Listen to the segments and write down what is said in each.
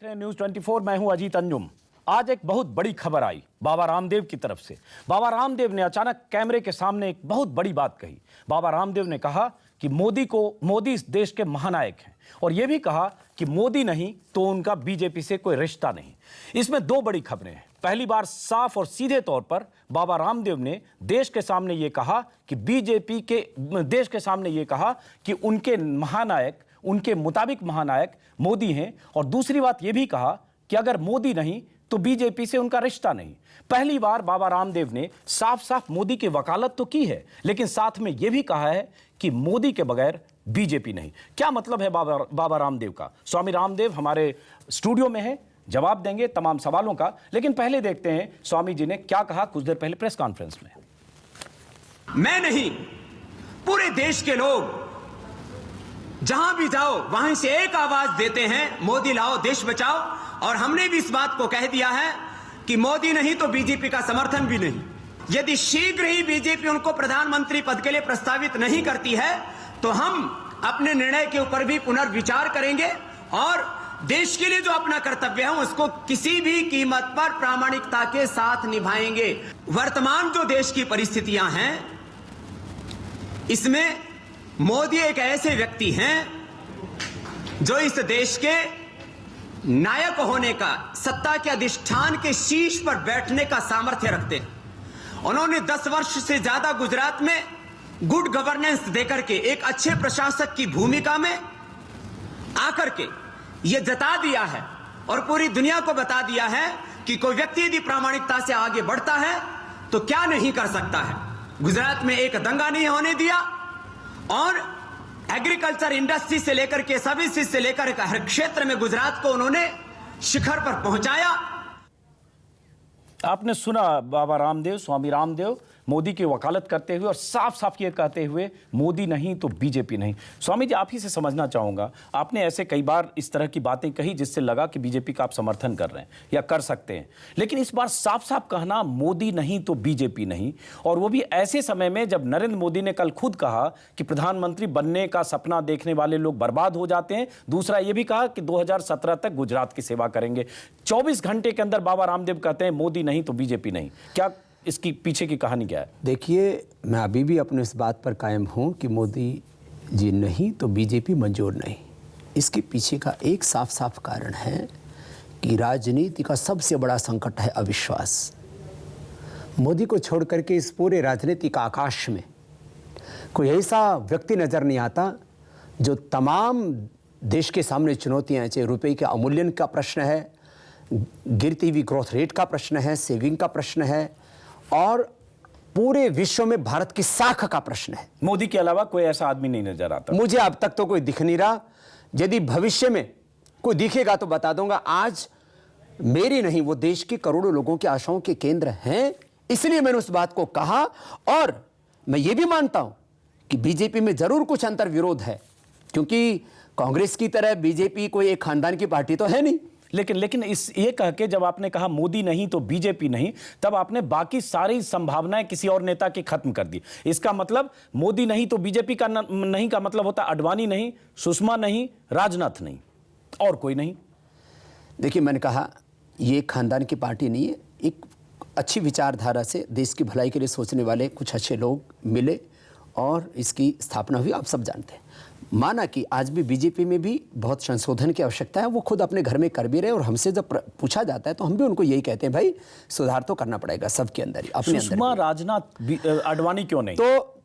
देख रहे हैं न्यूज़ 24। मैं हूं अजीत अंजुम। आज एक बहुत बड़ी खबर आई बाबा रामदेव की तरफ से। बाबा रामदेव ने अचानक कैमरे के सामने एक बहुत बड़ी बात कही। बाबा रामदेव ने कहा कि मोदी इस देश के महानायक हैं और यह भी कहा कि मोदी नहीं तो उनका बीजेपी से कोई रिश्ता नहीं। इसमें दो बड़ी खबरें हैं। पहली बार साफ और सीधे तौर पर बाबा रामदेव ने देश के सामने यह कहा कि देश के सामने यह कहा कि उनके महानायक, उनके मुताबिक महानायक मोदी हैं। और दूसरी बात यह भी कहा कि अगर मोदी नहीं तो बीजेपी से उनका रिश्ता नहीं। पहली बार बाबा रामदेव ने साफ साफ मोदी की वकालत तो की है, लेकिन साथ में यह भी कहा है कि मोदी के बगैर बीजेपी नहीं। क्या मतलब है बाबा रामदेव का? स्वामी रामदेव हमारे स्टूडियो में है, जवाब देंगे तमाम सवालों का। लेकिन पहले देखते हैं स्वामी जी ने क्या कहा कुछ देर पहले प्रेस कॉन्फ्रेंस में। मैं नहीं, पूरे देश के लोग जहां भी जाओ वहीं से एक आवाज देते हैं, मोदी लाओ देश बचाओ। और हमने भी इस बात को कह दिया है कि मोदी नहीं तो बीजेपी का समर्थन भी नहीं। यदि शीघ्र ही बीजेपी उनको प्रधानमंत्री पद के लिए प्रस्तावित नहीं करती है तो हम अपने निर्णय के ऊपर भी पुनर्विचार करेंगे और देश के लिए जो अपना कर्तव्य है उसको किसी भी कीमत पर प्रामाणिकता के साथ निभाएंगे। वर्तमान जो देश की परिस्थितियां हैं, इसमें मोदी एक ऐसे व्यक्ति हैं जो इस देश के नायक होने का, सत्ता के अधिष्ठान के शीर्ष पर बैठने का सामर्थ्य रखते हैं। उन्होंने 10 वर्ष से ज्यादा गुजरात में गुड गवर्नेंस देकर के एक अच्छे प्रशासक की भूमिका में आकर के यह जता दिया है और पूरी दुनिया को बता दिया है कि कोई व्यक्ति यदि प्रामाणिकता से आगे बढ़ता है तो क्या नहीं कर सकता है। गुजरात में एक दंगा नहीं होने दिया और एग्रीकल्चर इंडस्ट्री से लेकर के सर्विसेज से लेकर के हर क्षेत्र में गुजरात को उन्होंने शिखर पर पहुंचाया। आपने सुना बाबा रामदेव, स्वामी रामदेव मोदी की वकालत करते हुए और साफ साफ ये कहते हुए मोदी नहीं तो बीजेपी नहीं। स्वामी जी, आप ही से समझना चाहूंगा, आपने ऐसे कई बार इस तरह की बातें कही जिससे लगा कि बीजेपी का आप समर्थन कर रहे हैं या कर सकते हैं, लेकिन इस बार साफ साफ कहना मोदी नहीं तो बीजेपी नहीं, और वो भी ऐसे समय में जब नरेंद्र मोदी ने कल खुद कहा कि प्रधानमंत्री बनने का सपना देखने वाले लोग बर्बाद हो जाते हैं। दूसरा ये भी कहा कि 2017 तक गुजरात की सेवा करेंगे। 24 घंटे के अंदर बाबा रामदेव कहते हैं मोदी नहीं तो बीजेपी नहीं। क्या इसकी पीछे की कहानी क्या है? देखिए, मैं अभी भी अपने इस बात पर कायम हूं कि मोदी जी नहीं तो बीजेपी मंजूर नहीं। इसके पीछे का एक साफ साफ कारण है कि राजनीति का सबसे बड़ा संकट है अविश्वास। मोदी को छोड़ करके इस पूरे राजनीतिक आकाश में कोई ऐसा व्यक्ति नजर नहीं आता जो तमाम देश के सामने चुनौतियां, चाहे रुपये के अवमूल्यन का प्रश्न है, गिरती हुई ग्रोथ रेट का प्रश्न है, सेविंग का प्रश्न है और पूरे विश्व में भारत की साख का प्रश्न है। मोदी के अलावा कोई ऐसा आदमी नहीं नजर आता। मुझे अब तक तो कोई दिख नहीं रहा। यदि भविष्य में कोई दिखेगा तो बता दूंगा। आज मेरी नहीं, वो देश के करोड़ों लोगों की आशाओं के केंद्र हैं। इसलिए मैंने उस बात को कहा और मैं ये भी मानता हूं कि बीजेपी में जरूर कुछ अंतर विरोध है, क्योंकि कांग्रेस की तरह बीजेपी कोई एक खानदान की पार्टी तो है नहीं। लेकिन इस ये कह के जब आपने कहा मोदी नहीं तो बीजेपी नहीं, तब आपने बाकी सारी संभावनाएं किसी और नेता की खत्म कर दी। इसका मतलब मोदी नहीं तो बीजेपी का नहीं का मतलब होता अडवाणी नहीं, सुषमा नहीं, राजनाथ नहीं, और कोई नहीं। देखिए, मैंने कहा ये खानदान की पार्टी नहीं है। एक अच्छी विचारधारा से देश की भलाई के लिए सोचने वाले कुछ अच्छे लोग मिले और इसकी स्थापना हुई। आप सब जानते हैं। माना कि आज भी बीजेपी में भी बहुत संशोधन की आवश्यकता है, वो खुद अपने घर में कर भी रहे और हमसे जब पूछा जाता है तो हम भी उनको यही कहते हैं, भाई सुधार तो करना पड़ेगा सबके अंदर ही, अपने अंदर। सुषमा, राजनाथ, अडवाणी क्यों नहीं? तो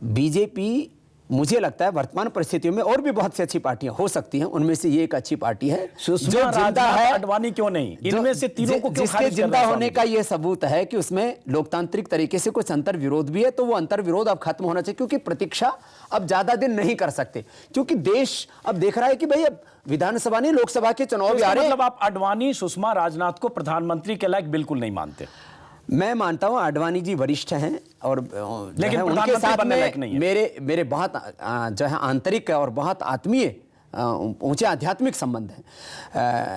बीजेपी, मुझे लगता है वर्तमान परिस्थितियों में और भी बहुत सी अच्छी पार्टियां हो सकती हैं, उनमें से ये एक अच्छी पार्टी है। सुषमा, राजनाथ, अडवाणी क्यों नहीं? इनमें से तीनों को क्यों खारिज कर जिंदा होने का ये सबूत है कि उसमें लोकतांत्रिक तरीके से कुछ अंतर विरोध भी है, तो वो अंतर विरोध अब खत्म होना चाहिए, क्योंकि प्रतीक्षा अब ज्यादा दिन नहीं कर सकते, क्योंकि देश अब देख रहा है कि भाई अब विधानसभा नहीं लोकसभा के चुनाव भी आ रहे हैं। मतलब आप अडवाणी, सुषमा, राजनाथ को प्रधानमंत्री के लायक बिल्कुल नहीं मानते? मैं मानता हूं अडवाणी जी वरिष्ठ हैं और लेकिन उनके साथ में मेरे बहुत जो है आंतरिक और बहुत आत्मीय ऊंचे आध्यात्मिक संबंध हैं।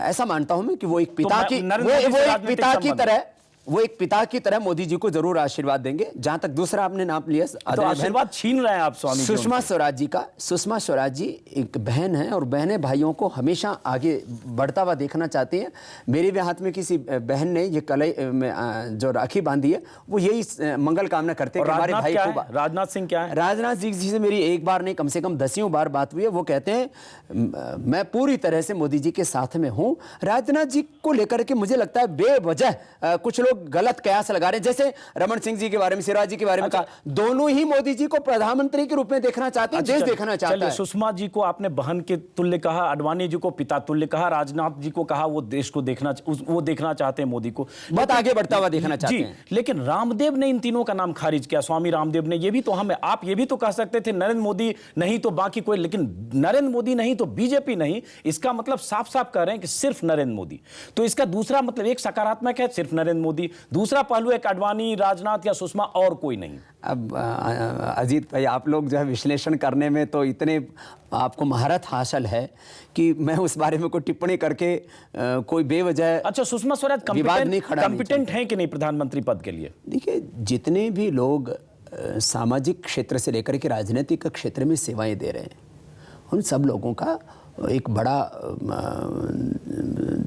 ऐसा मानता हूं मैं कि वो एक पिता की तरह वो एक पिता की तरह मोदी जी को जरूर आशीर्वाद देंगे। जहां तक दूसरा आपने नाम लिया, तो आशीर्वाद छीन रहे हैं आप स्वामी जी सुषमा स्वराज जी का। सुषमा स्वराज जी एक बहन है और बहनें भाइयों को हमेशा आगे बढ़ता हुआ देखना चाहती हैं। मेरे भी हाथ में किसी बहन ने ये कलाई में जो राखी बांधी है, वो यही मंगल कामना करते हैं कि हमारे भाई को। राजनाथ सिंह क्या है? राजनाथ जी से मेरी एक बार नहीं, कम से कम 10 बार बात हुई है। वो कहते हैं मैं पूरी तरह से मोदी जी के साथ में हूं। राजनाथ जी को लेकर के मुझे लगता है बेवजह कुछ लोग गलत कयास लगा रहे हैं, जैसे रमन सिंह जी के बारे में, सिराज जी के बारे में कहा। दोनों ही मोदी जी को प्रधानमंत्री के रूप में देखना चाहते हैं, देश देखना चाहता है। सुषमा जी को आपने बहन के तुल्य कहा, आडवाणी जी को पिता तुल्य कहा, राजनाथ जी को कहा वो देश को देखना चाहते हैं, मोदी को बहुत आगे बढ़ता हुआ देखना चाहते हैं। लेकिन रामदेव ने इन तीनों का नाम खारिज किया, स्वामी रामदेव ने। ये भी तो हमें, आप ये भी तो कह सकते थे नरेंद्र मोदी नहीं तो बाकी कोई, लेकिन नरेंद्र मोदी नहीं तो बीजेपी नहीं, इसका मतलब साफ साफ कह रहे हैं कि सिर्फ नरेंद्र मोदी। तो इसका दूसरा मतलब एक सकारात्मक है, सिर्फ नरेंद्र मोदी, दूसरा पहलू एक आडवाणी, राजनाथ या सुषमा और कोई नहीं। अब अजीत भाई, आप लोग जो है विश्लेषण करने में तो इतने आपको महारत हासिल है कि मैं उस बारे में कोई टिप्पणी करके कोई बेवजह। अच्छा, सुषमा स्वराज कंपिटेंट हैं कि नहीं प्रधानमंत्री पद के लिए? देखिए, जितने भी लोग सामाजिक क्षेत्र से लेकर के राजनीतिक क्षेत्र में सेवाएं दे रहे हैं, उन सब लोगों का एक बड़ा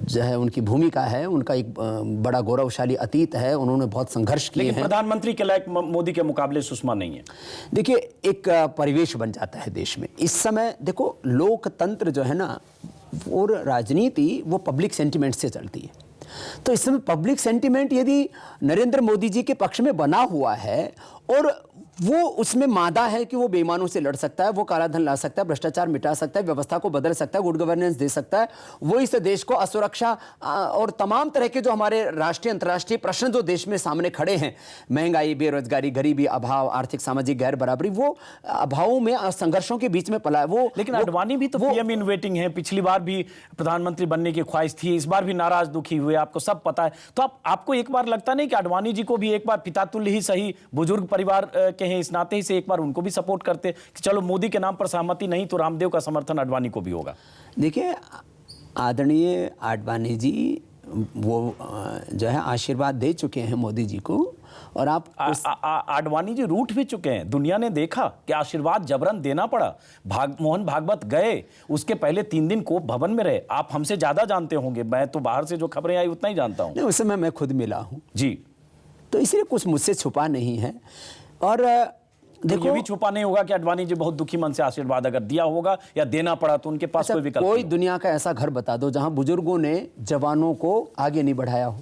जो है उनकी भूमिका है, उनका एक बड़ा गौरवशाली अतीत है, उन्होंने बहुत संघर्ष किए हैं। प्रधानमंत्री के लायक मोदी के मुकाबले सुषमा नहीं है। देखिए, एक परिवेश बन जाता है देश में इस समय। देखो, लोकतंत्र जो है ना, और राजनीति वो पब्लिक सेंटिमेंट से चलती है। तो इस समय पब्लिक सेंटिमेंट यदि नरेंद्र मोदी जी के पक्ष में बना हुआ है और वो उसमें मादा है कि वो बेईमानों से लड़ सकता है, वो काला धन ला सकता है, भ्रष्टाचार मिटा सकता है, व्यवस्था को बदल सकता है, गुड गवर्नेंस दे सकता है, वो इस देश को असुरक्षा और तमाम तरह के जो हमारे राष्ट्रीय अंतर्राष्ट्रीय प्रश्न जो देश में सामने खड़े हैं, महंगाई, बेरोजगारी, गरीबी, अभाव, आर्थिक सामाजिक गैर बराबरी, वो अभावों में, संघर्षों के बीच में पला है वो। लेकिन आडवाणी भी तो पीएम इन वेटिंग है, पिछली बार भी प्रधानमंत्री बनने की ख्वाहिश थी, इस बार भी नाराज दुखी हुए, आपको सब पता है। तो आपको एक बार लगता नहीं कि आडवाणी जी को भी एक बार पिता तुल्य ही सही, बुजुर्ग परिवार के हैं, इस नाते ही से एक बार उनको भी सपोर्ट करते कि चलो मोदी के नाम पर सहमति नहीं तो रामदेव का समर्थन आडवाणी को भी होगा? देखिए, आदरणीय आडवाणी जी वो जो है आशीर्वाद दे चुके हैं मोदी जी को, और आप आडवाणी जी रूठ भी चुके हैं। दुनिया ने देखा कि आशीर्वाद जबरन देना पड़ा। मोहन भागवत गए, उसके पहले 3 दिन कोप भवन में रहे। आप हमसे ज्यादा जानते होंगे, मैं तो बाहर से जो खबरें आई उतना ही जानता हूं। उस समय मैं खुद मिला हूं जी, तो इसलिए कुछ मुझसे छुपा नहीं है। और देखो, ये भी छुपा नहीं होगा कि आडवाणी जी बहुत दुखी मन से आशीर्वाद अगर दिया होगा या देना पड़ा तो उनके पास कोई विकल्प कोई दुनिया का ऐसा घर बता दो जहां बुजुर्गों ने जवानों को आगे नहीं बढ़ाया हो।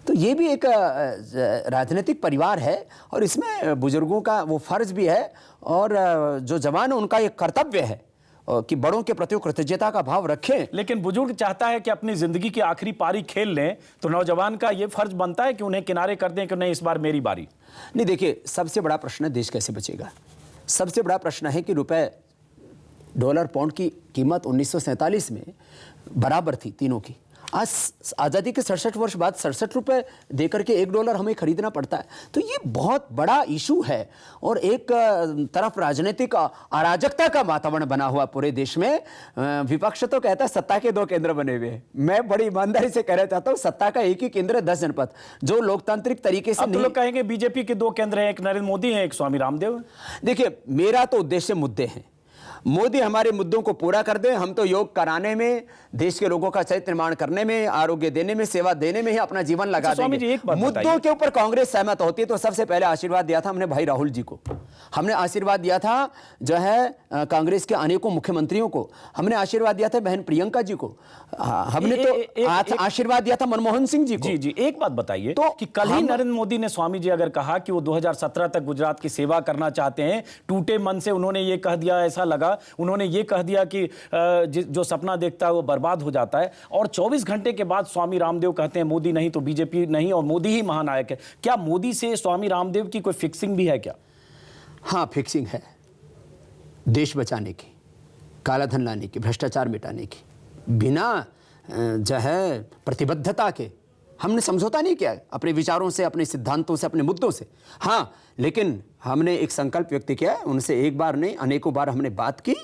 तो ये भी एक राजनीतिक परिवार है और इसमें बुजुर्गों का वो फर्ज भी है, और जो जवान है उनका एक कर्तव्य है कि बड़ों के प्रति कृतज्ञता का भाव रखें। लेकिन बुजुर्ग चाहता है कि अपनी जिंदगी की आखिरी पारी खेल लें, तो नौजवान का यह फर्ज बनता है कि उन्हें किनारे कर दें कि नहीं, इस बार मेरी बारी। नहीं, देखिए, सबसे बड़ा प्रश्न है देश कैसे बचेगा। सबसे बड़ा प्रश्न है कि रुपए, डॉलर, पाउंड की कीमत 1947 में बराबर थी तीनों की। आज आज़ादी के 67 वर्ष बाद 67 रुपये देकर के $1 हमें खरीदना पड़ता है। तो ये बहुत बड़ा इशू है, और एक तरफ राजनीतिक अराजकता का वातावरण बना हुआ पूरे देश में। विपक्ष तो कहता है सत्ता के 2 केंद्र बने हुए हैं। मैं बड़ी ईमानदारी से कहना चाहता हूँ, सत्ता का एक ही केंद्र है, 10 जनपद, जो लोकतांत्रिक तरीके से नहीं। लोग कहेंगे बीजेपी के 2 केंद्र हैं, एक नरेंद्र मोदी है, एक स्वामी रामदेव। देखिए, मेरा तो उद्देश्य मुद्दे हैं। मोदी हमारे मुद्दों को पूरा कर दे। हम तो योग कराने में, देश के लोगों का चरित्र निर्माण करने में, आरोग्य देने में, सेवा देने में ही अपना जीवन लगा देंगे। मुद्दों के ऊपर कांग्रेस सहमत होती है तो सबसे पहले आशीर्वाद दिया था हमने भाई राहुल जी को, हमने आशीर्वाद दिया था जो है कांग्रेस के अनेकों मुख्यमंत्रियों को, हमने आशीर्वाद दिया था बहन प्रियंका जी को, हमने तो आशीर्वाद दिया था मनमोहन सिंह जी को। जी, एक बात बताइए तो कि कल ही नरेंद्र मोदी ने, स्वामी जी अगर कहा कि वो 2017 तक गुजरात की सेवा करना चाहते हैं, टूटे मन से उन्होंने ये कह दिया, ऐसा लगा उन्होंने ये कह दिया कि जो सपना देखता है वो बर्बाद हो जाता है, और 24 घंटे के बाद स्वामी रामदेव कहते हैं मोदी नहीं तो बीजेपी नहीं और मोदी ही महानायक है। क्या मोदी से स्वामी रामदेव की कोई फिक्सिंग भी है क्या? हाँ, फिक्सिंग है, देश बचाने की, काला धन लाने की, भ्रष्टाचार मिटाने की। बिना जो है प्रतिबद्धता के हमने समझौता नहीं किया अपने विचारों से, अपने सिद्धांतों से, अपने मुद्दों से। हाँ, लेकिन हमने एक संकल्प व्यक्त किया है, उनसे एक बार नहीं अनेकों बार हमने बात की।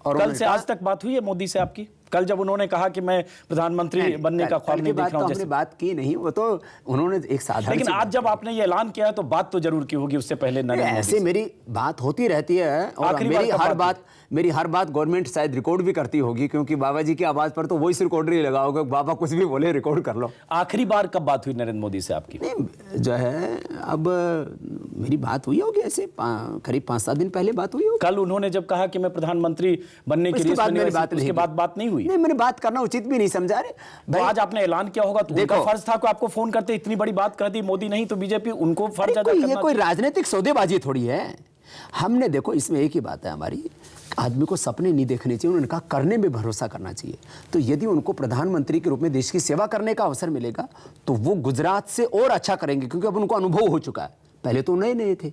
और कल से आज तक बात हुई है मोदी से आपकी? कल जब उन्होंने कहा कि मैं प्रधानमंत्री बनने का ख्वाब नहीं देख रहा हूं, हमने बात की नहीं, वो तो उन्होंने एक साधारण, लेकिन आज जब आपने ये ऐलान किया है तो बात तो जरूर की होगी उससे पहले नरेंद्र मोदी ऐसे से। मेरी बात होती रहती है और मेरी हर बात गवर्नमेंट शायद रिकॉर्ड भी करती होगी, क्योंकि बाबा जी की आवाज पर तो वॉइस रिकॉर्डर ही लगा होगा, बाबा कुछ भी बोले रिकॉर्ड कर लो। आखिरी बार कब बात हुई नरेंद्र मोदी से आपकी? नहीं, जो है अब मेरी बात हुई होगी ऐसे करीब 5-7 दिन पहले बात हुई होगी। कल उन्होंने जब कहा कि मैं प्रधानमंत्री बनने की रेस में, उसके बाद बात नहीं हुई। नहीं, मैंने बात करना उचित भी नहीं समझा रहे तो आज आपने ऐलान किया होगा तो उनका फर्ज था कि आपको फोन करते, इतनी बड़ी बात कर दी मोदी नहीं तो बीजेपी, उनको फर्ज अदा करना। ये कोई राजनीतिक सौदेबाजी थोड़ी है। हमने देखो, इसमें एक ही बात है हमारी, आदमी को सपने नहीं देखने चाहिए, उन्होंने कहा करने में भरोसा करना चाहिए। तो यदि उनको प्रधानमंत्री के रूप में देश की सेवा करने का अवसर मिलेगा तो वो गुजरात से और अच्छा करेंगे, क्योंकि अब उनको अनुभव हो चुका है। पहले तो नए नए थे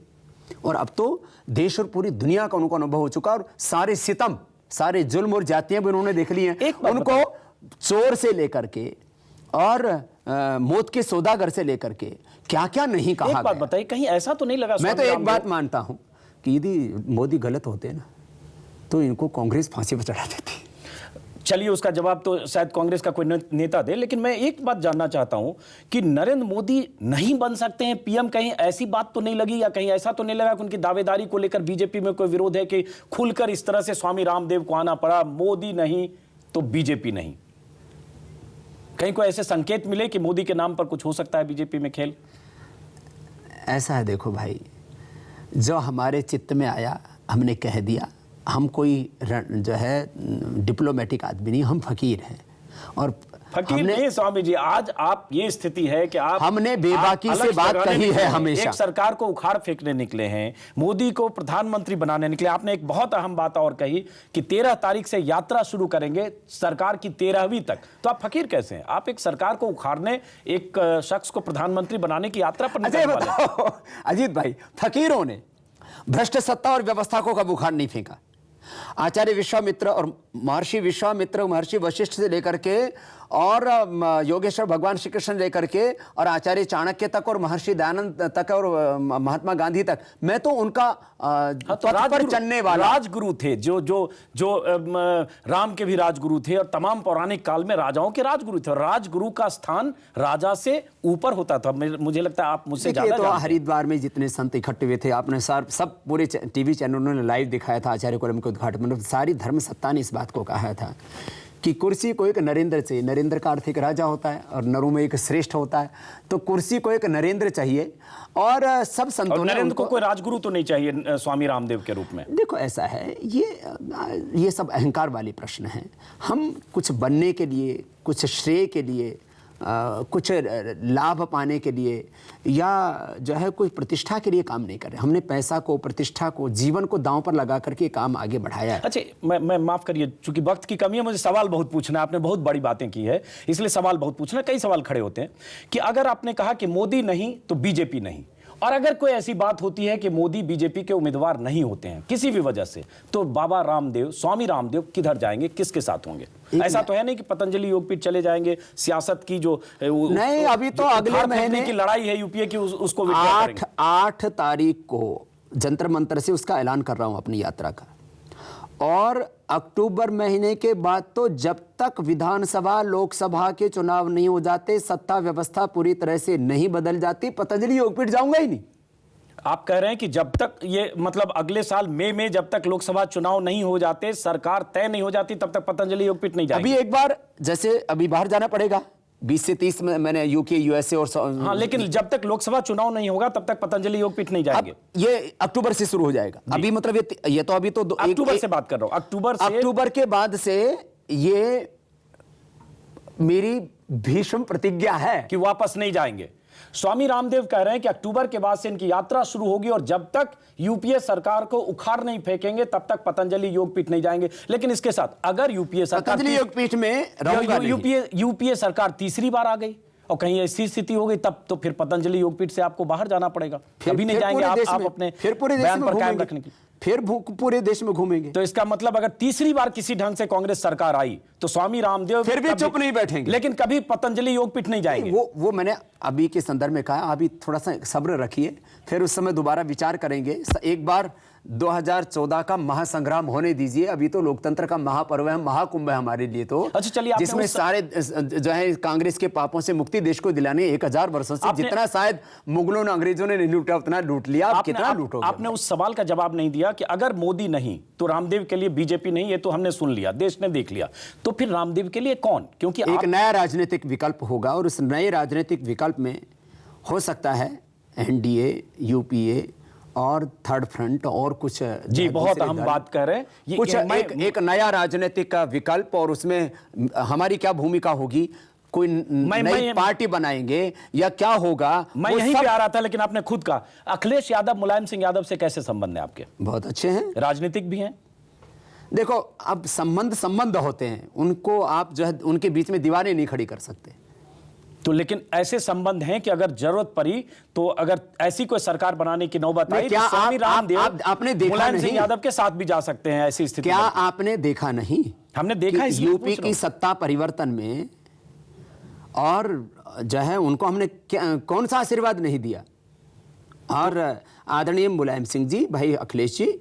और अब तो देश और पूरी दुनिया का उनको अनुभव हो चुका, और सारे सितम, सारे जुल्म और जातियां भी उन्होंने देख ली हैं। उनको चोर से लेकर के और मौत के सौदागर से लेकर के क्या क्या नहीं कहा गया। एक बात बताइए, कहीं ऐसा तो नहीं लगा? मैं तो एक बात मानता हूं कि यदि मोदी गलत होते ना तो इनको कांग्रेस फांसी पर चढ़ा देती। चलिए, उसका जवाब तो शायद कांग्रेस का कोई नेता दे, लेकिन मैं एक बात जानना चाहता हूं कि नरेंद्र मोदी नहीं बन सकते हैं पीएम, कहीं ऐसी बात तो नहीं लगी या कहीं ऐसा तो नहीं लगा कि उनकी दावेदारी को लेकर बीजेपी में कोई विरोध है कि खुलकर इस तरह से स्वामी रामदेव को आना पड़ा, मोदी नहीं तो बीजेपी नहीं? कहीं कोई ऐसे संकेत मिले कि मोदी के नाम पर कुछ हो सकता है बीजेपी में खेल? ऐसा है, देखो भाई, जो हमारे चित्त में आया हमने कह दिया। हम कोई जो है डिप्लोमेटिक आदमी नहीं, हम फकीर हैं। और फकीर नहीं स्वामी जी, आज आप ये स्थिति है कि आप हमने बेबाकी से बात कही है हमेशा। एक सरकार को उखाड़ फेंकने निकले हैं, मोदी को प्रधानमंत्री बनाने निकले। आपने एक बहुत अहम बात और कही कि 13 तारीख से यात्रा शुरू करेंगे सरकार की 13वीं तक। तो आप फकीर कैसे हैं? आप एक सरकार को उखाड़ने, एक शख्स को प्रधानमंत्री बनाने की यात्रा पर निकलने वाले हैं। अजीत भाई, फकीरों ने भ्रष्ट सत्ता और व्यवस्था को कब उखाड़ नहीं फेंका। आचार्य विश्वामित्र और महर्षि विश्वामित्र, महर्षि वशिष्ठ से लेकर के और योगेश्वर भगवान श्री कृष्ण लेकर के और आचार्य चाणक्य तक और महर्षि दयानंद तक और महात्मा गांधी तक, मैं तो उनका पर चलने वाला राजगुरु थे, जो राम के भी राजगुरु थे और तमाम पौराणिक काल में राजाओं के राजगुरु थे। और राजगुरु का स्थान राजा से ऊपर होता था। मुझे लगता है आप मुझसे ज्यादा तो हरिद्वार में जितने संत इकट्ठे हुए थे, आपने सब पूरे टीवी चैनलों ने लाइव दिखाया था आचार्य कुलम के उद्घाटन में। सारी धर्म सत्ता ने इस बात को कहा था कि कुर्सी को एक नरेंद्र चाहिए। नरेंद्र का अर्थ एक राजा होता है और नरों में एक श्रेष्ठ होता है, तो कुर्सी को एक नरेंद्र चाहिए। और सब संतों ने नरेंद्र को कोई राजगुरु तो नहीं चाहिए स्वामी रामदेव के रूप में? देखो, ऐसा है, ये सब अहंकार वाले प्रश्न हैं। हम कुछ बनने के लिए, कुछ श्रेय के लिए, कुछ लाभ पाने के लिए या जो है कोई प्रतिष्ठा के लिए काम नहीं कर रहे। हमने पैसा को, प्रतिष्ठा को, जीवन को दांव पर लगा करके काम आगे बढ़ाया है। अच्छा, मैं माफ करिए, चूंकि वक्त की कमी है, मुझे सवाल बहुत पूछना है। आपने बहुत बड़ी बातें की है, इसलिए सवाल बहुत पूछना। कई सवाल खड़े होते हैं कि अगर आपने कहा कि मोदी नहीं तो बीजेपी नहीं, और अगर कोई ऐसी बात होती है कि मोदी बीजेपी के उम्मीदवार नहीं होते हैं किसी भी वजह से, तो बाबा रामदेव, स्वामी रामदेव किधर जाएंगे, किसके साथ होंगे? ऐसा तो है नहीं कि पतंजलि योगपीठ चले जाएंगे, सियासत की जो नहीं, अभी तो अगले महीने की लड़ाई है यूपीए की, उसको 8 तारीख को जंतर मंतर से उसका ऐलान कर रहा हूं अपनी यात्रा का। और अक्टूबर महीने के बाद तो जब तक विधानसभा लोकसभा के चुनाव नहीं हो जाते, सत्ता व्यवस्था पूरी तरह से नहीं बदल जाती, पतंजलि योगपीठ जाऊंगा ही नहीं। आप कह रहे हैं कि जब तक ये मतलब अगले साल मई में जब तक लोकसभा चुनाव नहीं हो जाते, सरकार तय नहीं हो जाती, तब तक पतंजलि योगपीठ नहीं जाएगी? अभी एक बार जैसे अभी बाहर जाना पड़ेगा 20 से 30 में, मैंने यूके, यूएसए और हाँ, लेकिन जब तक लोकसभा चुनाव नहीं होगा तब तक पतंजलि योगपीठ नहीं जाएंगे। ये अक्टूबर से शुरू हो जाएगा। अभी मतलब ये तो अभी तो अक्टूबर से बात कर रहा हूं। अक्टूबर के बाद से ये मेरी भीष्म प्रतिज्ञा है कि वापस नहीं जाएंगे। स्वामी रामदेव कह रहे हैं कि अक्टूबर के बाद से इनकी यात्रा शुरू होगी और जब तक यूपीए सरकार को उखाड़ नहीं फेंकेंगे तब तक पतंजलि योगपीठ नहीं जाएंगे। लेकिन इसके साथ अगर यूपीए सरकार, पतंजलि योगपीठ में यूपीए सरकार तीसरी बार आ गई और कहीं ऐसी स्थिति हो गई, तब तो फिर पतंजलि योगपीठ से आपको बाहर जाना पड़ेगा। कभी नहीं जाएंगे आप अपने बयान पर कायम रखने की, फिर पूरे देश में घूमेंगे। तो इसका मतलब अगर तीसरी बार किसी ढंग से कांग्रेस सरकार आई तो स्वामी रामदेव फिर भी चुप नहीं बैठेंगे, लेकिन कभी पतंजलि योगपीठ नहीं जाएंगे। वो मैंने अभी के संदर्भ में कहा, अभी थोड़ा सा सब्र रखिए, फिर उस समय दोबारा विचार करेंगे। एक बार 2014 का महासंग्राम होने दीजिए। अभी तो लोकतंत्र का महापर्व है, महाकुंभ है हमारे लिए तो। अच्छा चलिए, आपने जिसमें सारे जो है कांग्रेस के पापों से मुक्ति देश को दिलाने 1000 वर्षों से जितना शायद मुगलों ने अंग्रेजों ने नहीं लूटा उतना लूट लिया। आप कितना लूटोगे? आपने उस सवाल का जवाब नहीं दिया कि अगर मोदी नहीं तो रामदेव के लिए बीजेपी नहीं, ये तो हमने सुन लिया, देश ने देख लिया, तो फिर रामदेव के लिए कौन? क्योंकि एक नया राजनीतिक विकल्प होगा और उस नए राजनीतिक विकल्प में हो सकता है एनडीए, यूपीए और थर्ड फ्रंट और कुछ जी बहुत हम बात कर रहे हैं कुछ एक नया राजनीतिक विकल्प, और उसमें हमारी क्या भूमिका होगी, कोई नई पार्टी बनाएंगे या क्या होगा? मैं यहीं पे आ रहा था, लेकिन आपने खुद कहा अखिलेश यादव मुलायम सिंह यादव से कैसे संबंध है आपके? बहुत अच्छे हैं, राजनीतिक भी हैं। देखो अब संबंध होते हैं, उनको आप जो है उनके बीच में दीवारें नहीं खड़ी कर सकते। तो लेकिन ऐसे संबंध हैं कि अगर जरूरत पड़ी तो अगर ऐसी कोई सरकार बनाने की नौबत आई तो स्वामी रामदेव आपने देखा मुलायम सिंह यादव के साथ भी जा सकते हैं ऐसी स्थिति। क्या आपने देखा नहीं? हमने देखा है यूपी की सत्ता परिवर्तन में, और जो है उनको हमने कौन सा आशीर्वाद नहीं दिया। और आदरणीय मुलायम सिंह जी, भाई अखिलेश जी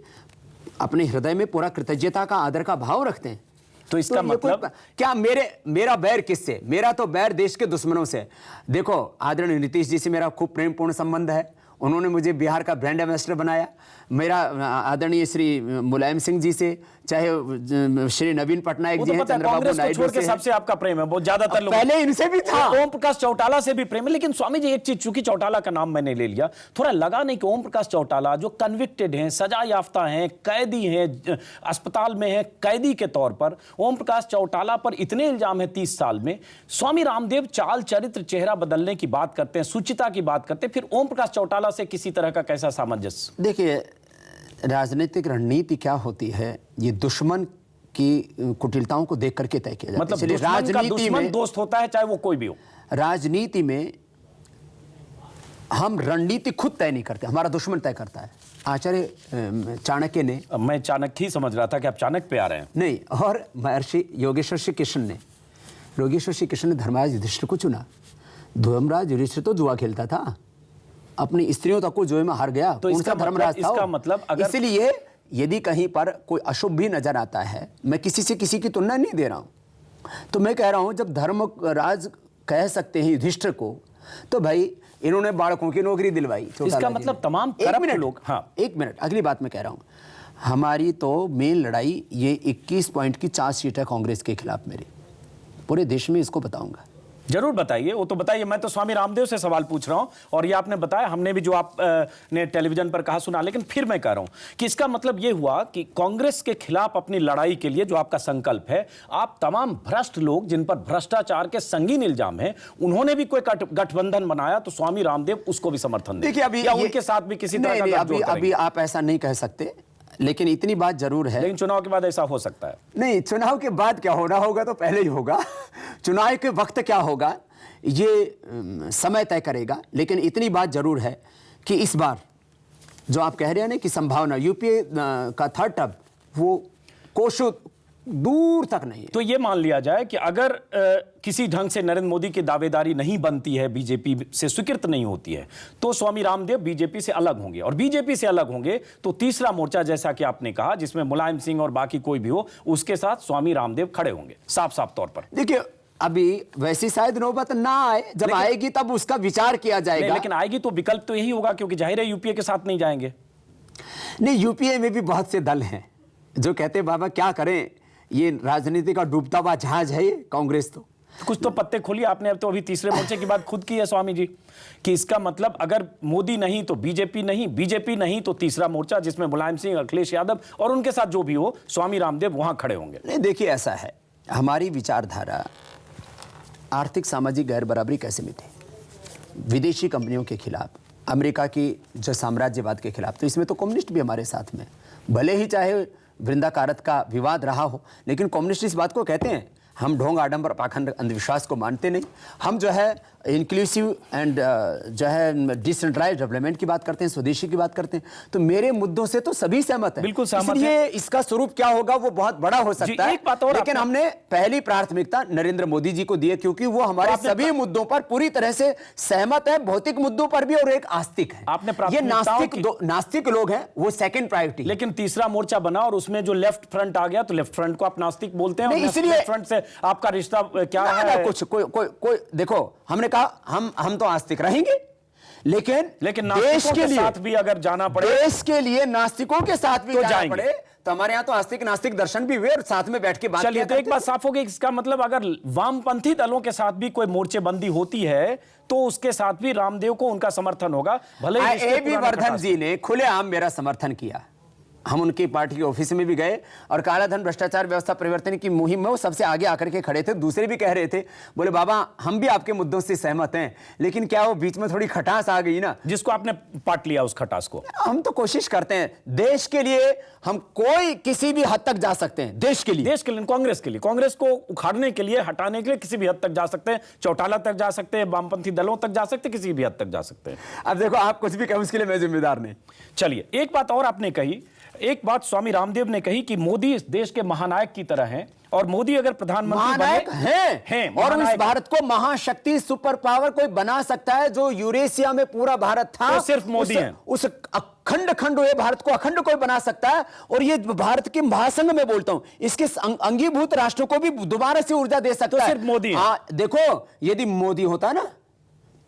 अपने हृदय में पूरा कृतज्ञता का, आदर का भाव रखते हैं। तो इसका मतलब क्या मेरा बैर किससे? मेरा तो बैर देश के दुश्मनों से। देखो आदरणीय नीतीश जी से मेरा खूब प्रेमपूर्ण संबंध है, उन्होंने मुझे बिहार का ब्रांड एम्बेसडर बनाया। मेरा आदरणीय श्री मुलायम सिंह जी से, चाहे श्री नवीन पटनायक जी हैं, चंद्रबाबू नायडू से, सबसे आपका प्रेम है, बहुत ज्यादातर लोग। पहले इनसे भी था, ओम प्रकाश चौटाला से भी प्रेम है। लेकिन स्वामी जी एक चीज, चूंकि चौटाला का नाम मैंने ले लिया, थोड़ा लगा नहीं कि ओम प्रकाश चौटाला जो कन्विक्टेड हैं, सजा याफ्ता हैं, कैदी हैं, अस्पताल में हैं कैदी के तौर पर, ओम प्रकाश चौटाला पर इतने इल्जाम है 30 साल में। स्वामी रामदेव चाल चरित्र चेहरा बदलने की बात करते हैं, सुचिता की बात करते हैं, फिर ओम प्रकाश चौटाला से किसी तरह का कैसा सामंजस्य? देखिए राजनीतिक रणनीति क्या होती है, ये दुश्मन की कुटिलताओं को देख करके तय किया जाता है। मतलब राजनीति में दोस्त होता है, चाहे वो कोई भी हो। राजनीति में हम रणनीति खुद तय नहीं करते, हमारा दुश्मन तय करता है। आचार्य चाणक्य ने, मैं चाणक्य ही समझ रहा था कि आप चाणक्य पे आ रहे हैं। नहीं, और महर्षि योगेश्वर श्री कृष्ण ने धर्मराज युधिष्ठिर को चुना। धर्मराज युधिष्ठिर तो जुआ खेलता था, अपनी स्त्रियों तक को जुए में हार गया, तो उनका धर्मराज था। इसका मतलब अगर इसलिए यदि कहीं पर कोई अशुभ भी नजर आता है, मैं किसी से किसी की तुलना नहीं दे रहा हूं, तो मैं कह रहा हूं जब धर्मराज कह सकते हैं युधिष्ठिर को, तो भाई इन्होंने बालकों की नौकरी दिलवाई। इसका मतलब तमाम करप्ट लोग। हाँ, एक मिनट, अगली बात मैं कह रहा हूं, हमारी तो मेन लड़ाई ये 21 पॉइंट की चार्जशीट है कांग्रेस के खिलाफ मेरी, पूरे देश में इसको बताऊंगा। जरूर बताइए, वो तो बताइए। मैं तो स्वामी रामदेव से सवाल पूछ रहा हूं, और ये आपने बताया, हमने भी जो आप ने टेलीविजन पर कहा सुना, लेकिन फिर मैं कह रहा हूं कि इसका मतलब ये हुआ कि कांग्रेस के खिलाफ अपनी लड़ाई के लिए जो आपका संकल्प है, आप तमाम भ्रष्ट लोग जिन पर भ्रष्टाचार के संगीन इल्जाम हैं, उन्होंने भी कोई गठबंधन बनाया तो स्वामी रामदेव उसको भी समर्थन दें। देखिए अभी या उनके साथ भी किसी तरह का अभी आप ऐसा नहीं कह सकते, लेकिन इतनी बात जरूर है। लेकिन चुनाव के बाद ऐसा हो सकता है। नहीं, चुनाव के बाद क्या होना होगा तो पहले ही होगा। चुनाव के वक्त क्या होगा ये समय तय करेगा। लेकिन इतनी बात जरूर है कि इस बार जो आप कह रहे हैं ना कि संभावना यूपीए का थर्ड टर्म वो कोशों दूर तक नहीं है। तो ये मान लिया जाए कि अगर किसी ढंग से नरेंद्र मोदी की दावेदारी नहीं बनती है, बीजेपी से स्वीकृत नहीं होती है, तो स्वामी रामदेव बीजेपी से अलग होंगे, और बीजेपी से अलग होंगे तो तीसरा मोर्चा जैसा कि आपने कहा, जिसमें मुलायम सिंह और बाकी कोई भी हो, उसके साथ स्वामी रामदेव खड़े होंगे साफ साफ तौर पर। देखिए अभी वैसी शायद नौबत ना आए, जब आएगी तब उसका विचार किया जाएगा। लेकिन आएगी तो विकल्प तो यही होगा, क्योंकि जाहिर है यूपीए के साथ नहीं जाएंगे। नहीं, यूपीए में भी बहुत से दल हैं जो कहते हैं बाबा क्या करें, ये राजनीति का डूबता हुआ जहाज है ये कांग्रेस। तो कुछ तो पत्ते खोलिए आपने। अब तो अभी तीसरे मोर्चे की बात खुद की है स्वामी जी, कि इसका मतलब अगर मोदी नहीं तो बीजेपी नहीं, बीजेपी नहीं तो तीसरा मोर्चा जिसमें मुलायम सिंह, अखिलेश यादव और उनके साथ जो भी हो, स्वामी रामदेव वहां खड़े होंगे। नहीं, देखिए ऐसा है, हमारी विचारधारा आर्थिक सामाजिक गैर बराबरी कैसे मिटे, विदेशी कंपनियों के खिलाफ, अमेरिका की जो साम्राज्यवाद के खिलाफ, तो इसमें तो कम्युनिस्ट भी हमारे साथ में, भले ही चाहे वृंदा कारत का विवाद रहा हो, लेकिन कम्युनिस्ट इस बात को कहते हैं हम ढोंग आडंबर पाखंड अंधविश्वास को मानते नहीं। हम जो है इंक्लूसिव एंड जो है डिसेंट्रलाइज्ड डेवलपमेंट की बात करते हैं, स्वदेशी की बात करते हैं। तो मेरे मुद्दों से तो सभी सहमत हैं, बिल्कुल सहमत हैं। इसलिए इसका स्वरूप क्या होगा वो बहुत बड़ा हो सकता है। एक बात और लेकिन हमने पहली प्राथमिकता नरेंद्र मोदी जी को दी है, क्योंकि वो हमारे सभी मुद्दों पर पूरी तरह से सहमत है, भौतिक मुद्दों पर भी, और एक आस्तिक है। आपने ये नास्तिक लोग हैं, वो सेकंड प्रायोरिटी। लेकिन तीसरा मोर्चा बना और उसमें जो लेफ्ट फ्रंट आ गया, तो लेफ्ट फ्रंट को आप नास्तिक बोलते हैं, इसलिए फ्रंट से आपका रिश्ता क्या है? कुछ कोई देखो, हमने कहा हम तो आस्तिक रहेंगे, लेकिन देश के साथ भी अगर जाना पड़े, देश के लिए नास्तिकों के साथ भी तो जाना पड़े, तो हमारे यहां तो आस्तिक नास्तिक दर्शन भी हुए और साथ में बैठ के बात चलिए। तो एक बात साफ होगी, इसका मतलब अगर वामपंथी दलों के साथ भी कोई मोर्चेबंदी होती है तो उसके साथ भी रामदेव को उनका समर्थन होगा। भले ही ए.बी. वर्धन जी ने खुलेआम मेरा समर्थन किया। हम उनकी पार्टी के ऑफिस में भी गए और काला धन भ्रष्टाचार व्यवस्था परिवर्तन की मुहिम में वो सबसे आगे आकर के खड़े थे। दूसरे भी कह रहे थे, बोले बाबा हम भी आपके मुद्दों से सहमत हैं, लेकिन क्या वो बीच में थोड़ी खटास आ गई ना, जिसको आपने पाट लिया, उस खटास को। हम तो कोशिश करते हैं देश के लिए, हम कोई किसी भी हद तक जा सकते हैं देश के लिए, कांग्रेस के लिए, कांग्रेस को उखाड़ने के लिए, हटाने के लिए किसी भी हद तक जा सकते हैं, चौटाला तक जा सकते हैं, वामपंथी दलों तक जा सकते हैं, किसी भी हद तक जा सकते हैं। अब देखो, आप कुछ भी कहें उसके लिए मैं जिम्मेदार नहीं। चलिए, एक बात और आपने कही, एक बात स्वामी रामदेव ने कही कि मोदी इस देश के महानायक की तरह हैं, और मोदी अगर प्रधानमंत्री हैं और इस भारत को महाशक्ति सुपर पावर कोई बना सकता है, जो यूरेशिया में पूरा भारत था, तो सिर्फ मोदी हैं। उस खंड हुए भारत को अखंड कोई बना सकता है। और ये भारत के महासंघ में बोलता हूं, इसके अंगीभूत राष्ट्रों को भी दोबारा से ऊर्जा दे सकता है। सिर्फ मोदी हैं। देखो, यदि मोदी होता ना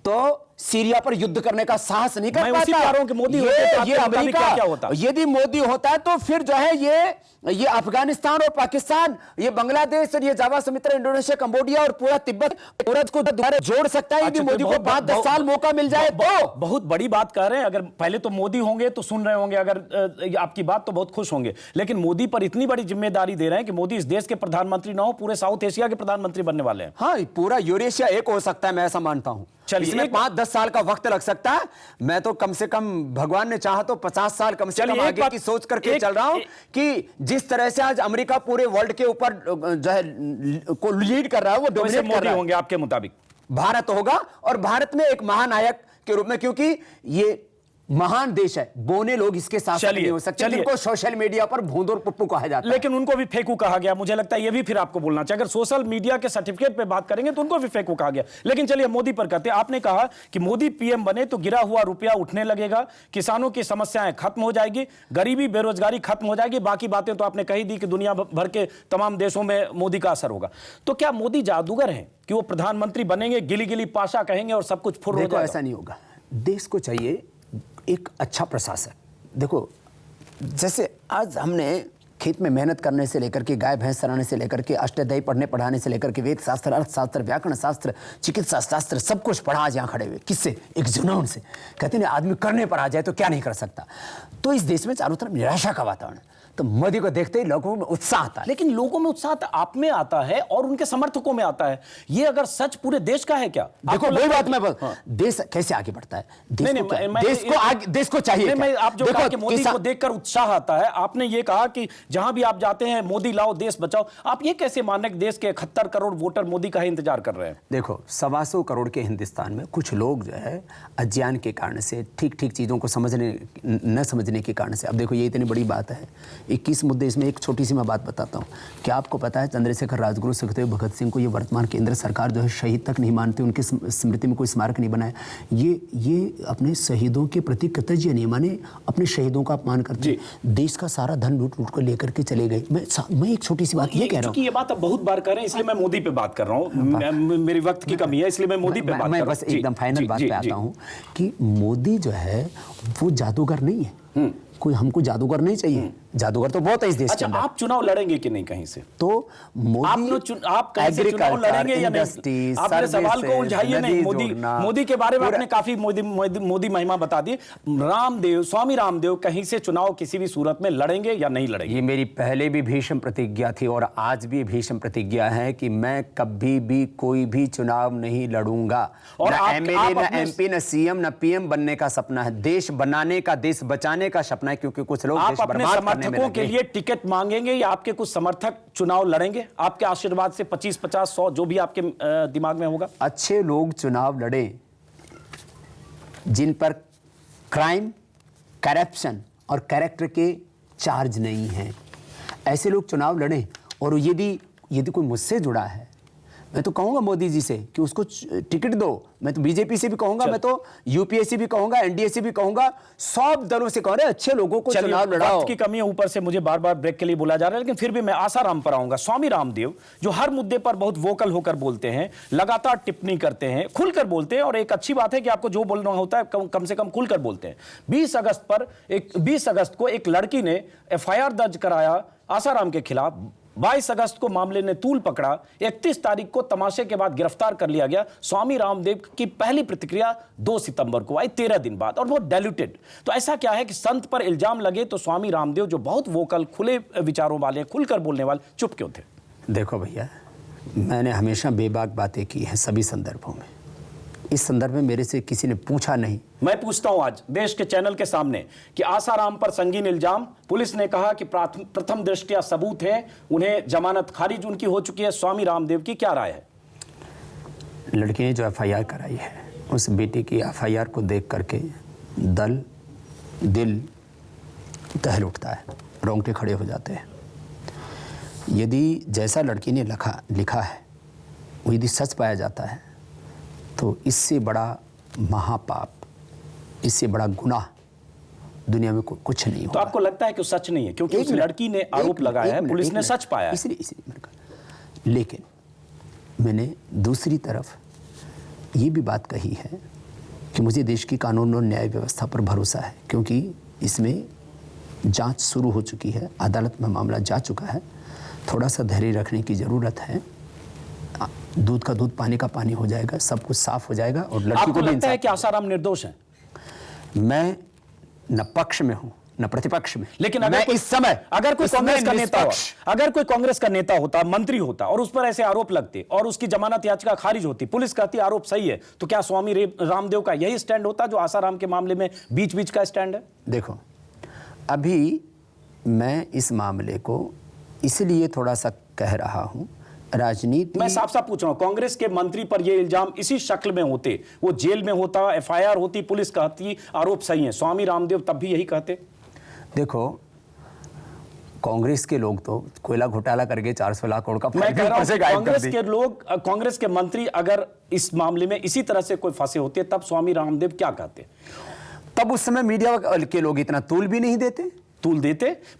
तो सीरिया पर युद्ध करने का साहस नहीं कर पाता। कि मोदी होते तो ये अमेरिका क्या होता? यदि मोदी होता है तो फिर जो है ये अफगानिस्तान और पाकिस्तान, ये बांग्लादेश और ये जावा समुद्र, इंडोनेशिया, कंबोडिया और पूरा तिब्बत को दोबारा जोड़ सकता है, यदि मोदी को 5-10 साल मौका मिल जाए तो। बहुत बड़ी बात कर रहे हैं। अगर पहले तो मोदी होंगे तो सुन रहे होंगे, अगर आपकी बात तो बहुत खुश होंगे, लेकिन मोदी पर इतनी बड़ी जिम्मेदारी दे रहे हैं कि मोदी इस देश के प्रधानमंत्री ना हो, पूरे साउथ एशिया के प्रधानमंत्री बनने वाले हैं। हाँ, पूरा यूरेशिया एक हो सकता है, मैं ऐसा मानता हूं। चलिए, 5-10 साल का वक्त लग सकता है। मैं तो कम से कम, भगवान ने चाहा तो 50 साल कम से कम आगे की सोच करके चल रहा हूं कि जिस तरह से आज अमेरिका पूरे वर्ल्ड के ऊपर जो है को लीड कर रहा है, वो डोमिनेट कर रहा है। होंगे आपके मुताबिक भारत होगा, और भारत में एक महानायक के रूप में, क्योंकि ये महान देश है, बोने लोग इसके साथ नहीं हो सकते, जिनको सोशल मीडिया पर भूंद और पुप्पू कहा जाता है। लेकिन उनको भी फेंकू कहा गया। मुझे लगता है ये भी फिर आपको बोलना चाहिए। अगर सोशल मीडिया के सर्टिफिकेट पे बात करेंगे तो उनको भी फेंकू कहा गया। लेकिन चलिए, मोदी पर कहते हैं। आपने कहा कि मोदी पीएम बने तो गिरा हुआ रुपया उठने लगेगा, किसानों की समस्याएं खत्म हो जाएगी, गरीबी बेरोजगारी खत्म हो जाएगी। बाकी बातें तो आपने कही दी कि दुनिया भर के तमाम देशों में मोदी का असर होगा। तो क्या मोदी जादूगर हैं कि वो प्रधानमंत्री बनेंगे, गिली गिली पाशा कहेंगे और सब कुछ फुर हो जाएगा? ऐसा नहीं होगा। देश को चाहिए एक अच्छा प्रशासन। देखो, जैसे आज हमने खेत में मेहनत करने से लेकर के, गाय भैंस चराने से लेकर के, अष्टाध्यायी पढ़ने पढ़ाने से लेकर के, वेद शास्त्र, अर्थशास्त्र, व्याकरण शास्त्र, चिकित्सा शास्त्र, सब कुछ पढ़ा आज यहाँ खड़े हुए। किससे? एक जुनून से। कहते हैं आदमी करने पर आ जाए तो क्या नहीं कर सकता। तो इस देश में चारों तरफ निराशा का वातावरण, तो मोदी को देखते ही लोगों में उत्साह आता है। लेकिन लोगों में उत्साह आप में आता है और उनके समर्थकों में आता है। ये अगर सच पूरे देश का है क्या? देखो, वही बात मैं देश कैसे आगे बढ़ता है, देश को चाहिए। आप जो कहा कि मोदी को देखकर उत्साह आता है, आपने ये कहा कि जहां भी आप जाते हैं मोदी लाओ देश बचाओ, आप ये कैसे मान रहे हैं कि देश के 71 करोड़ वोटर मोदी का ही इंतजार कर रहे हैं? देखो, 125 करोड़ के हिंदुस्तान में कुछ लोग जो है अज्ञान के कारण से, ठीक चीजों को न समझने के कारण से, अब देखो ये इतनी बड़ी बात है, 21 मुद्दे, इसमें एक छोटी सी मैं बात बताता हूँ। क्या आपको पता है चंद्रशेखर राजगुरु, सुखदेव भगत सिंह को ये वर्तमान केंद्र सरकार जो है शहीद तक नहीं मानती, उनकी स्मृति में कोई स्मारक नहीं बनाया। ये अपने शहीदों के प्रति कृतज्ञ नहीं माने, अपने शहीदों का अपमान करते, देश का सारा धन लूट कर लेकर के चले गए। मैं एक छोटी सी बात ये कह रहा हूँ, ये बात अब बहुत बार कर रहे हैं, इसलिए मैं मोदी पे बात कर रहा हूँ। मेरी वक्त की कमी है, इसलिए मैं मोदी पे बात कर रहा हूँ। मैं बस एकदम फाइनल बात पे आता हूँ कि मोदी जो है वो जादूगर नहीं है। कोई हमको जादूगर नहीं चाहिए, जादूगर तो बहुत है इस देश के अंदर। आप चुनाव लड़ेंगे कि नहीं कहीं से? तो आप कैसे चुनाव लड़ेंगे या नहीं? आप मेरे सवाल को उलझाइए नहीं। मोदी के बारे में आपने काफी मोदी महिमा बता दी। रामदेव, स्वामी रामदेव कहीं से चुनाव किसी भी सूरत में लड़ेंगे या नहीं लड़ेंगे? ये मेरी पहले भी भीषण प्रतिज्ञा थी और आज भी भीषण प्रतिज्ञा है कि मैं कभी भी कोई भी चुनाव नहीं लड़ूंगा। और एमएलए, न एमपी, न सीएम, न पीएम बनने का सपना है। देश बनाने का, देश बचाने बनाने का सपना है, क्योंकि कुछ लोग आप देश अपने बर्बाद करने में समर्थकों के लगे। लिए टिकट मांगेंगे या आपके कुछ समर्थक चुनाव लड़ेंगे आपके आशीर्वाद से? 25, 50, 100 जो भी आपके दिमाग में होगा। अच्छे लोग चुनाव लड़े जिन पर क्राइम, करप्शन और कैरेक्टर के चार्ज नहीं हैं, ऐसे लोग चुनाव लड़ें। और यदि कोई मुझसे जुड़ा है, मैं तो कहूंगा मोदी जी से कि उसको टिकट दो। मैं तो बीजेपी से भी कहूंगा, मैं तो यूपीए से भी कहूंगा, एनडीए से भी कहूंगा, सब दलों से कहूंगा अच्छे लोगों को चुनाव लड़ाओ। वक्त की कमी है, ऊपर से मुझे बार बार ब्रेक के लिए बोला जा रहा है, लेकिन फिर भी मैं आसाराम पर आऊंगा। स्वामी रामदेव जो हर मुद्दे पर बहुत वोकल होकर बोलते हैं, लगातार टिप्पणी करते हैं, खुलकर बोलते हैं, और एक अच्छी बात है कि आपको जो बोलना होता है कम से कम खुलकर बोलते हैं। 20 अगस्त को एक लड़की ने एफआईआर दर्ज कराया आसाराम के खिलाफ। 22 अगस्त को मामले ने तूल पकड़ा। 31 तारीख को तमाशे के बाद गिरफ्तार कर लिया गया। स्वामी रामदेव की पहली प्रतिक्रिया 2 सितंबर को आई, 13 दिन बाद, और बहुत डाइल्यूटेड। तो ऐसा क्या है कि संत पर इल्जाम लगे तो स्वामी रामदेव जो बहुत वोकल, खुले विचारों वाले, खुलकर बोलने वाले, चुप क्यों थे? देखो भैया, मैंने हमेशा बेबाक बातें की हैं सभी संदर्भों में। इस संदर्भ में मेरे से किसी ने पूछा नहीं। मैं पूछता हूं आज देश के चैनल के सामने कि आसाराम पर संगीन इल्जाम, पुलिस ने कहा कि प्रथम दृष्टया सबूत है, उन्हें जमानत खारिज उनकी हो चुकी है। स्वामी रामदेव की क्या राय है? लड़की ने जो एफआईआर कराई है, उस बेटे की एफआईआर को देख करके दिल दहल उठता है, रोंगटे खड़े हो जाते हैं। यदि जैसा लड़की ने लिखा है वो यदि सच पाया जाता है तो इससे बड़ा महापाप, इससे बड़ा गुनाह दुनिया में कुछ नहीं होगा। तो आपको लगता है कि सच नहीं है क्योंकि उस लड़की ने आरोप लगाया है, पुलिस ने सच पाया है? इसलिए मैंने कहा। लेकिन मैंने दूसरी तरफ ये भी बात कही है कि मुझे देश की कानून और न्याय व्यवस्था पर भरोसा है, क्योंकि इसमें जांच शुरू हो चुकी है, अदालत में मामला जा चुका है। थोड़ा सा धैर्य रखने की ज़रूरत है। दूध का दूध, पानी का पानी हो जाएगा, सब कुछ साफ हो जाएगा। और लड़की को भी लगता है कि आसाराम निर्दोष है? मैं न पक्ष में हूं न प्रतिपक्ष में, लेकिन अगर इस समय अगर कोई कांग्रेस का नेता होता, मंत्री होता, और उस पर ऐसे आरोप लगते और उसकी जमानत याचिका खारिज होती, पुलिस कहती आरोप सही है, तो क्या स्वामी रामदेव का यही स्टैंड होता जो आसाराम के मामले में बीच बीच का स्टैंड है? देखो, अभी मैं इस मामले को इसलिए थोड़ा सा कह रहा हूं, राजनीति, मैं साफ साफ पूछ रहा हूं, कांग्रेस के मंत्री पर ये इल्जाम इसी शक्ल में होते, वो जेल में होता, एफआईआर होती, पुलिस कहती आरोप सही है, स्वामी रामदेव तब भी यही कहते? देखो, कांग्रेस के लोग तो कोयला घोटाला करके 400 लाख करोड़ का, मैं कह रहा हूं कांग्रेस के मंत्री अगर इस मामले में इसी तरह से कोई फंसे होते, तब स्वामी रामदेव क्या कहते? तब उस समय मीडिया के लोग इतना तूल भी नहीं देते।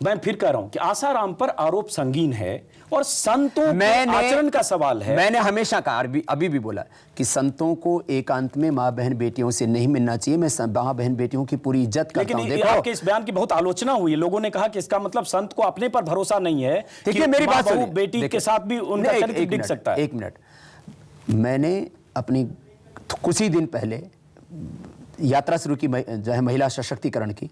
मैं फिर कह रहा हूं कि आसाराम पर आरोप संगीन है और संतों के आचरण का सवाल है। मैंने हमेशा कहा, अभी भी बोला कि संतों को एकांत में मां बहन बेटियों से नहीं मिलना चाहिए। मैं मां बहन बेटियों की पूरी इज्जत करता हूं। लेकिन आपके इस बयान की बहुत आलोचना हुई, लोगों ने कहा कि इसका मतलब संत को अपने पर भरोसा नहीं है। देखिए, मेरी बात सुनिए, बेटी के साथ भी उनका चरित्र दिख सकता है। एक मिनट, मैंने अपनी कुछ ही दिन पहले यात्रा शुरू की, जो है महिला सशक्तिकरण की,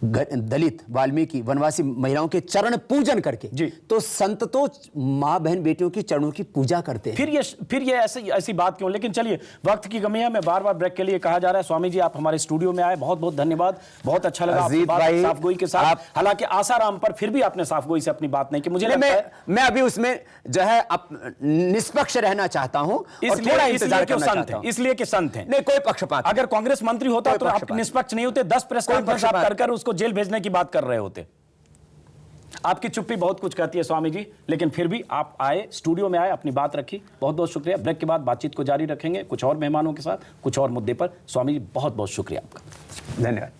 दलित, वाल्मीकि, वनवासी महिलाओं के चरण पूजन करके जी। तो संत तो मां बहन बेटियों की चरणों की पूजा करते हैं। फिर ये ऐसी बात क्यों? लेकिन चलिए, वक्त की कमी है, मैं बार बार ब्रेक के लिए कहा जा रहा है। स्वामी जी, आप हमारे स्टूडियो में आए, बहुत बहुत धन्यवाद, बहुत अच्छा लगा आपकी बात साफगोई के साथ। हालांकि आसाराम पर फिर भी आपने साफगोई से अपनी बात नहीं की। मुझे मैं अभी उसमें जो है निष्पक्ष रहना चाहता हूं, थोड़ा इंतजार करना चाहता हूं, इसलिए कि संत हैं। नहीं, कोई पक्षपात। अगर कांग्रेस मंत्री होता तो आप निष्पक्ष नहीं होते, 10 प्रेस कॉन्फ्रेंस आप कर उसको जेल भेजने की बात कर रहे होते। आपकी चुप्पी बहुत कुछ कहती है स्वामी जी, लेकिन फिर भी आप आए, स्टूडियो में आए, अपनी बात रखी, बहुत बहुत शुक्रिया। ब्रेक के बाद बातचीत को जारी रखेंगे कुछ और मेहमानों के साथ, कुछ और मुद्दे पर। स्वामी जी, बहुत बहुत शुक्रिया आपका। धन्यवाद।